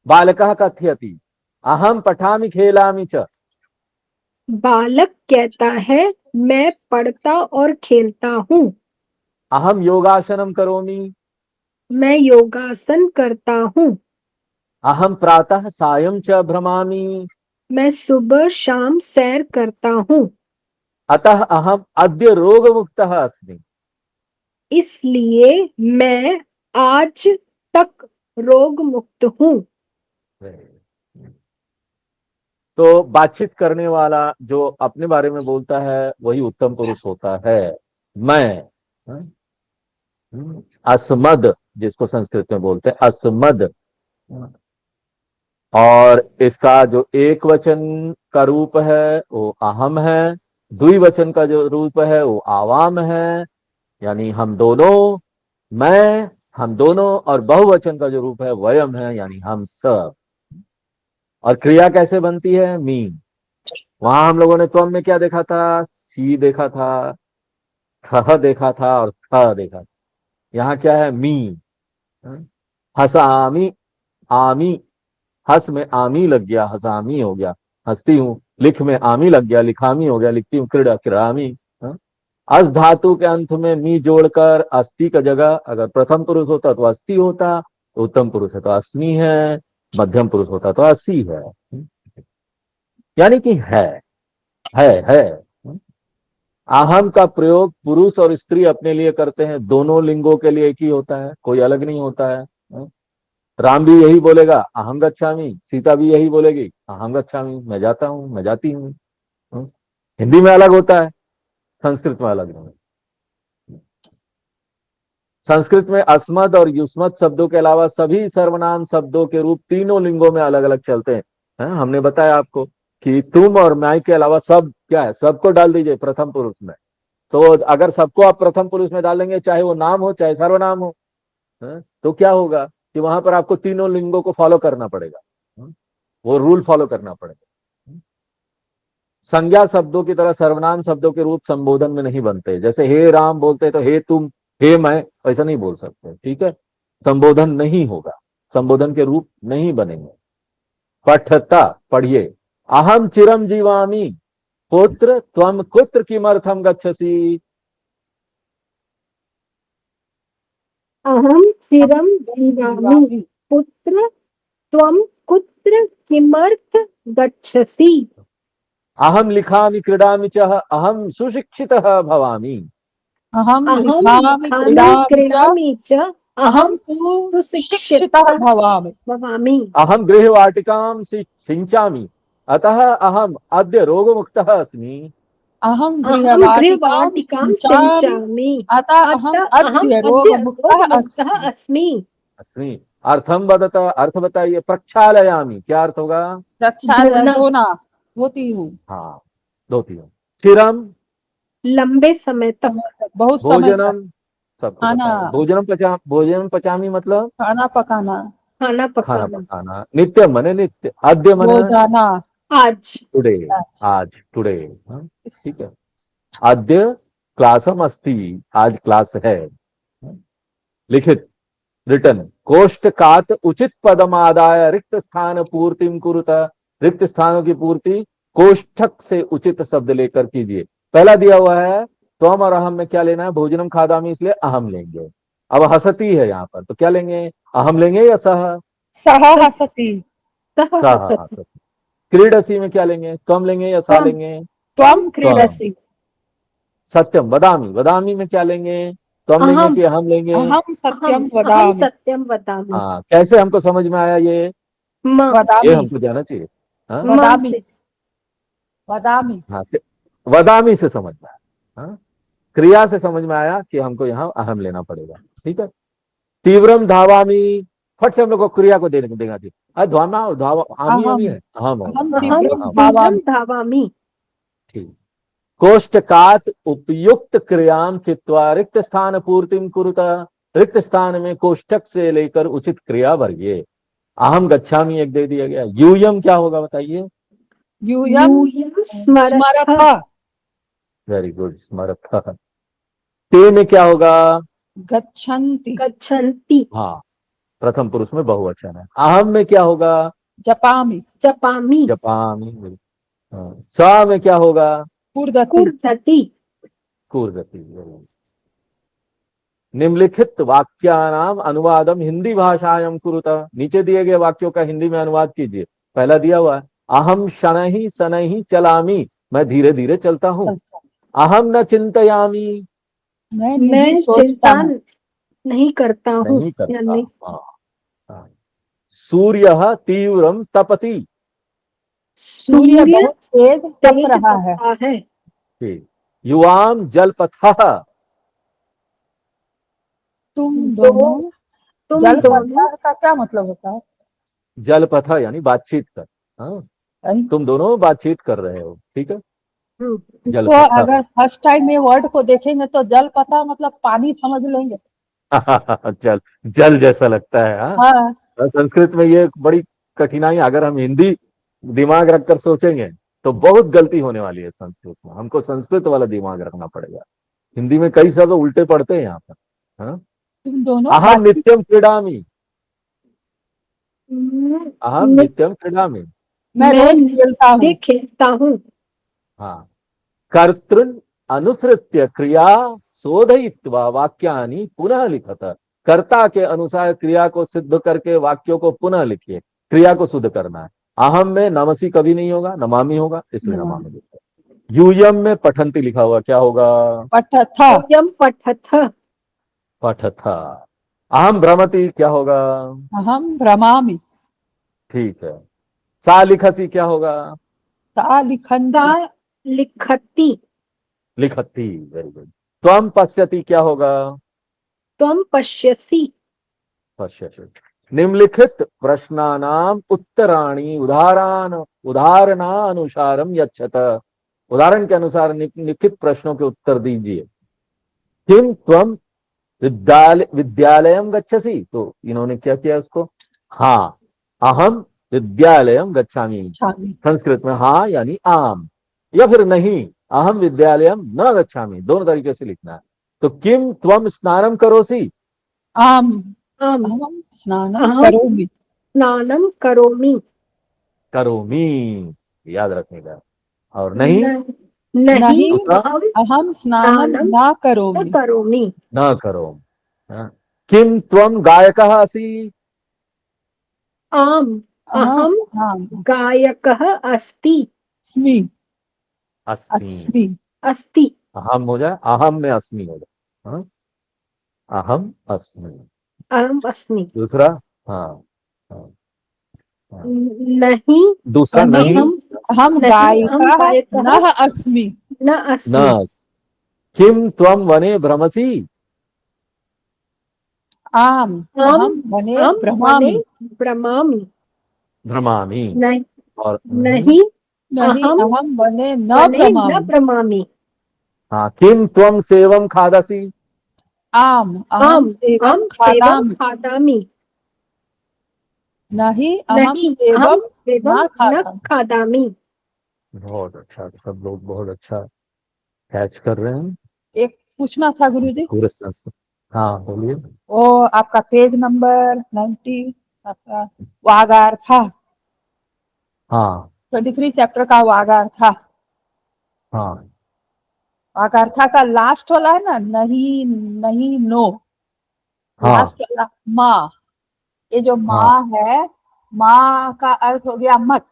बालकः कथयति अहम पठामि खेलामि च। बालक कहता है मैं पढ़ता और खेलता हूँ। अहम योगासनम करोमि। मैं योगासन करता हूँ। अहम प्रातः सायं च भ्रमामि। मैं सुबह शाम सैर करता हूँ। अतः अहम अद्य रोगमुक्तः अस्मि। इसलिए मैं आज तक रोग मुक्त हूँ। तो बातचीत करने वाला जो अपने बारे में बोलता है वही उत्तम पुरुष होता है। मैं, अस्मद, जिसको संस्कृत में बोलते हैं अस्मद, और इसका जो एक वचन का रूप है वो अहम है, द्विवचन का जो रूप है वो आवाम है, यानी हम दोनों, मैं, हम दोनों, और बहुवचन का जो रूप है वयम है, यानी हम सब। और क्रिया कैसे बनती है? मी। वहां हम लोगों ने त्वम में क्या देखा था? सी देखा था, थ देखा था और थ देखा था। यहाँ क्या है? मी। हसामी, आमी, हस में आमी लग गया, हसामी हो गया, हंसती हूँ। लिख में आमी लग गया, लिखामी हो गया, लिखती हूँ। क्रीड़ा, क्रीड़ामी। अस धातु के अंत में मी जोड़कर अस्थि का जगह अगर प्रथम पुरुष होता तो अस्थि होता, तो उत्तम पुरुष है तो अस्मि है, मध्यम पुरुष होता तो अस्सी है। यानी कि है। अहम का प्रयोग पुरुष और स्त्री अपने लिए करते हैं, दोनों लिंगों के लिए एक ही होता है, कोई अलग नहीं होता है। राम भी यही बोलेगा अहम गच्छामि, सीता भी यही बोलेगी अहम गच्छामि, मैं जाता हूं, मैं जाती हूँ। हिंदी में अलग होता है, संस्कृत में अलग नहीं। संस्कृत में अस्मद और युष्मत शब्दों के अलावा सभी सर्वनाम शब्दों के रूप तीनों लिंगों में अलग अलग चलते हैं। हमने बताया आपको कि तुम और मैं के अलावा सब क्या है, सबको डाल दीजिए प्रथम पुरुष में। तो अगर सबको आप प्रथम पुरुष में डालेंगे, चाहे वो नाम हो चाहे सर्वनाम हो, तो क्या होगा कि वहां पर आपको तीनों लिंगों को फॉलो करना पड़ेगा, वो रूल फॉलो करना पड़ेगा। संज्ञा शब्दों की तरह सर्वनाम शब्दों के रूप संबोधन में नहीं बनते। जैसे हे राम बोलते तो हे तुम, हे मैं, ऐसा नहीं बोल सकते। ठीक है, संबोधन नहीं होगा, संबोधन के रूप नहीं बनेंगे। पठता, पढ़िए। अहम चिरम जीवामी पुत्र त्वम कुत्र किमर्थम गच्छसि। अहम चिरम जीवामि पुत्र त्वं कुत्र किमर्थ गच्छसि। अहम लिखामि क्रीडामि च अहम सुशिक्षितः भवामि। अहम अहम लिखामि लिखामि क्रीडामि च क्रीडामि च अहम अहम सुशिक्षितः सुशिक्षितः भवामि। भवामि। अहम गृहवाटिकां सिंचामि अतः अहम अद्य रोगमुक्तः अस्मि। अहम अहम गृहवाटिकां गृहवाटिकां सिञ्चामि सिञ्चामि अतः अहम अतः अहम अद्य अद्य रोगमुक्तः रोगमुक्तः अस्मि। अस्मि। अस्मि। अर्थम वदत, अर्थ बताइए। प्रक्षालयामि, क्या अर्थ होगा? प्रक्षालन, धोना, धोना, धोती हूँ। हाँ, धोती हूँ। चिरम, लंबे समय तक। समय तक, बहुत समय तक। भोजनम, सबको खाना, पता है। भोजनम पचामी मतलब खाना पकाना। खाना खाना पकाना। पकाना। नित्य मने नित्य, अद्य मने रोजाना। आज। टुडे, आज, टुडे। ठीक है। अद्य क्लासम अस्ति, आज क्लास है। लिखित, रिटर्न। कोष्टकात उचित पदम आदाय रिक्त स्थान पूर्तिम कुरुत। रिक्त स्थानों की पूर्ति कोष्ठक से उचित शब्द लेकर कीजिए। पहला दिया हुआ है त्वम और अहम में क्या लेना है? भोजनम खादामी, इसलिए अहम लेंगे। अब हसती है यहाँ पर, तो क्या लेंगे? अहम लेंगे या सह? सह हसति। सह सह हसति। हसती। क्रीडसी में क्या लेंगे? त्वम लेंगे या सा त्वं लेंगे? त्वं क्रीडसि। सत्यम वदामी, वदामी में क्या लेंगे? त्वम लेंगे अहम कि अहम लेंगे? अहम सत्यम अहम वदामि। सत्यम वदामि। हाँ, कैसे हमको समझ में आया ये वदामि, हमको जाना चाहिए। हाँ, म वदामि, से। वदामि। हाँ, वदामी से समझ में आया। हाँ, क्रिया से समझ में आया कि हमको यहाँ अहम लेना पड़ेगा। ठीक है। तीव्रम धावामी, फट से हम लोग को क्रिया को देने देना चाहिए। धावा धावा, आमी आमी अहम है, अहम होगा। अहम अहम तीव्रम अहम। तीव्रं भावामि। धावामि। ठीक। कोष्टकात उपयुक्त क्रियाम चित्वा रिक्त स्थान पूर्तिम कुरुता। रिक्त स्थान में कोष्टक से लेकर उचित क्रिया भरिए। अहम गच्छामी एक दे दिया गया। यूयम क्या होगा बताइए? यूयम यूयं स्मरथ। स्मरथ। Very good, स्मरथ। ते में क्या होगा? गच्छन्ति, गच्छन्ति, हाँ, प्रथम पुरुष में बहुवचन है। अहम में क्या होगा? जपामि, जपामि, जपामी। हाँ। सा में क्या होगा? कूर्दति, कूर्दति, कूर्दति। निम्नलिखित वाक्यानाम अनुवादम हिंदी भाषायां कुरुतः। नीचे दिए गए वाक्यों का हिंदी में अनुवाद कीजिए। पहला दिया हुआ है, अहम शनैः शनैः चलामि, मैं धीरे धीरे चलता हूँ। अहम न चिंतयामि, मैं मैं नहीं सोचता चिंता हूँ। नहीं करता हूँ, नहीं करता। यानी हाँ, हाँ। सूर्यः तीव्रम तपति, सूर्य सूर्य बहुत तेज तप तेज रहा है। तपता है। ठीक। युवाम जलपथः, तुम दो दोनों, तुम जल दोनों, का क्या मतलब होता है? जलपथ यानी बातचीत कर। हाँ, अरे, तुम दोनों बातचीत कर रहे हो, ठीक है। हम्म, इसको जलपथ। अगर फर्स्ट टाइम ये वर्ड को देखेंगे तो जल पता मतलब पानी समझ लेंगे। जल, जल जैसा लगता है। हाँ, हाँ, और संस्कृत में ये बड़ी कठिनाई, अगर हम हिंदी दिमाग रखकर सोचेंगे तो बहुत गलती होने वाली है संस्कृत में। हमको संस्कृत वाला दिमाग रखना पड़ेगा। हिंदी में कई शब्द उल्टे पड़ते हैं यहाँ पर। हाँ? तुम दोनों अहम बातचीत। नित्यम क्रीडामि, अहम नित्य नित्यम क्रीडामि। मैं मैं रोज खेलता नित्य हूँ। खेलता हूँ। हाँ। कर्तृन अनुसृत्य क्रिया शोधयित्वा वाक्यानि पुनः लिखत। कर्ता के अनुसार क्रिया को सिद्ध करके वाक्यों को पुनः लिखिए। क्रिया को शुद्ध करना है। अहम में नमसी कभी नहीं होगा, नमामि होगा, इसलिए नमामि लिखा। यूयम में पठंती लिखा हुआ, क्या होगा? पठथ, यूयम पठथ, पठथ। अहम भ्रमति क्या होगा? अहम भ्रमामि, ठीक है। सा लिखसी क्या होगा? सा सा लिखन्ति, लिखति, लिखती। Very good. त्वम पश्यति क्या होगा? त्वम पश्यसि। पश्यति। निम्नलिखित प्रश्नानाम उत्तराणि उदाहरणानुसारम यच्छत। उदाहरण के अनुसार निम्नलिखित प्रश्नों के उत्तर दीजिए। किम त्वम विद्यालयम गच्छसि? तो इन्होंने क्या किया उसको? हाँ, अहम विद्यालयम गच्छामि। छामी, संस्कृत में हाँ यानी आम, या फिर नहीं, अहम विद्यालयम न गच्छामि, दोनों तरीके से लिखना है। तो किम त्वम स्नानम करोसि? आम, आम, अहम स्नानं अहम करोमि, स्नानं करोमि। करोमी, याद रखने का। और नहीं, नहीं, नहीं, दूसरा, अहम अहम स्नानं स्नानं न न करोमि, करोमि। न करो। हाँ? किम त्वम गायकः असि? आम, अहम, अहम आम, गायकः अस्ति, अस्मि, अस्मि। अस्मि, अस्ति, अहम हो जाए, अहम में अस्मि हो जाए। हाँ? अहम अस्मि। अहम अस्मि। दूसरा, हाँ, हाँ, हाँ। नहीं, दूसरा, नहीं, नहीं, अहम अहम नहीं, अहम गायिका गायकः न अस्मि, न अस्मि। न। किम त्वम वने भ्रमसि? आम, आम, अहम वने अहम वने भ्रमामि, भ्रमामि। भ्रमामि। नहीं, और नहीं, नहीं, नहीं, अहम अहम वने न वने न भ्रमामि, भ्रमामि। हाँ, किम त्वम सेवम खादसि? आम, अहम आम, सेवं अहम सेवं खादामि, खादामि। नहीं, अहम नहीं, अहम सेवं सेवं न न खादामि। खादामि। बहुत अच्छा, सब लोग बहुत अच्छा कैच कर रहे हैं। एक पूछना था गुरुजी, पूरे संस्कृत। हाँ, बोलिए। वो आपका पेज नंबर 90, आपका वागार था, हाँ, 23 चैप्टर का वागार था। हाँ, वागार्था का लास्ट वाला है ना, नहीं नहीं, नो, हाँ, लास्ट वाला माँ। ये जो हाँ, माँ है, माँ का अर्थ हो गया मत।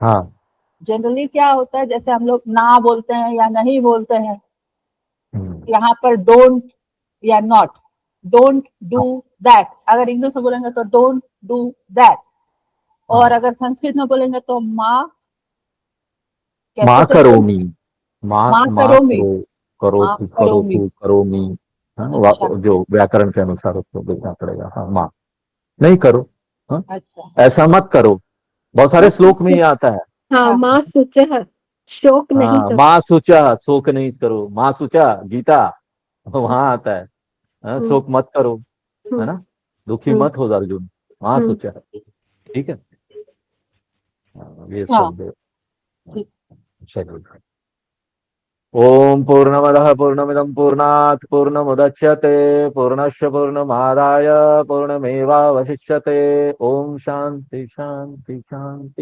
हाँ। जनरली क्या होता है, जैसे हम लोग ना बोलते हैं या नहीं बोलते हैं, हम्म, यहाँ पर डोंट या नॉट, डोंट डू दैट। अगर इंग्लिश में बोलेंगे तो डोंट डू दैट, और हाँ। अगर संस्कृत में बोलेंगे तो माँ कैसे माँ तो बोल, करोमी, माँ माँ माँ करोमि, करो, करो माँ तू, करो करोमि। तू, करोमी। हाँ, अच्छा, जो व्याकरण के अनुसार उसको देखना पड़ेगा। हाँ, माँ नहीं करो। हाँ, अच्छा, ऐसा मत करो। बहुत सारे श्लोक में ये आता है। हाँ, हाँ, माँ शुचः, शोक नहीं हाँ, करो। माँ शुचा, शोक नहीं करो। माँ शुचा, गीता, वहां आता है। हाँ, हम्म, शोक मत करो, है हम्म, ना। दुखी हम्म, मत हो अर्जुन, माँ हम्म। शुचा। ठीक है। हाँ, ये हाँ, सब ठीक। चलिए। ओम पूर्णमदः पूर्णमिदं पूर्णात् पूर्णमुदच्यते पूर्णस्य पूर्णमादाय पूर्णमेवावशिष्यते। ओम शांति शांति शांति।